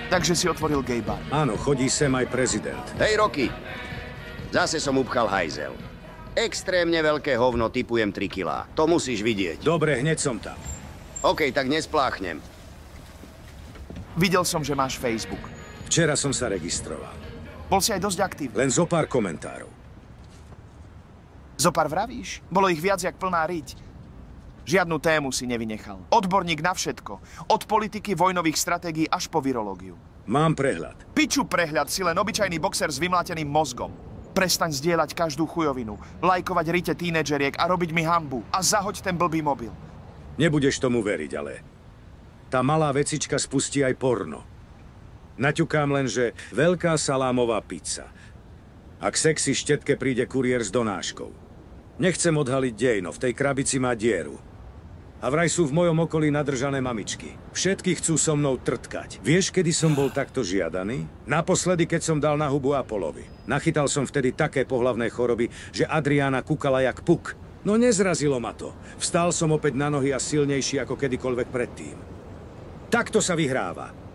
Takže si otvoril gay bar. Áno, chodí sem aj prezident. Hej, Rocky. Zase som upchal hajzel. Extrémne veľké hovno, typujem 3 kilá. To musíš vidieť. Dobre, hneď som tam. OK, tak nespláchnem. Videl som, že máš Facebook. Včera som sa registroval. Bol si aj dosť aktívny. Len zo pár komentárov. Zopár vravíš? Bolo ich viac jak plná riť. Žiadnu tému si nevynechal. Odborník na všetko. Od politiky, vojnových stratégií až po virológiu. Mám prehľad. Piču prehľad, si len obyčajný boxer s vymláteným mozgom. Prestaň zdieľať každú chujovinu, lajkovať rite tínedžeriek a robiť mi hanbu. A zahoď ten blbý mobil. Nebudeš tomu veriť, ale tá malá vecička spustí aj porno. Naťukám len, že veľká salámová pizza. A k sexy štetke príde kuriér s donáškou. Nechcem odhaliť dejno, v tej krabici má dieru. A vraj sú v mojom okolí nadržané mamičky. Všetky chcú so mnou trtkať. Vieš, kedy som bol takto žiadaný? Naposledy, keď som dal na hubu Apolovi. Nachytal som vtedy také pohlavné choroby, že Adriána kúkala jak puk. No nezrazilo ma to. Vstal som opäť na nohy a silnejší ako kedykoľvek predtým. Takto sa vyhráva.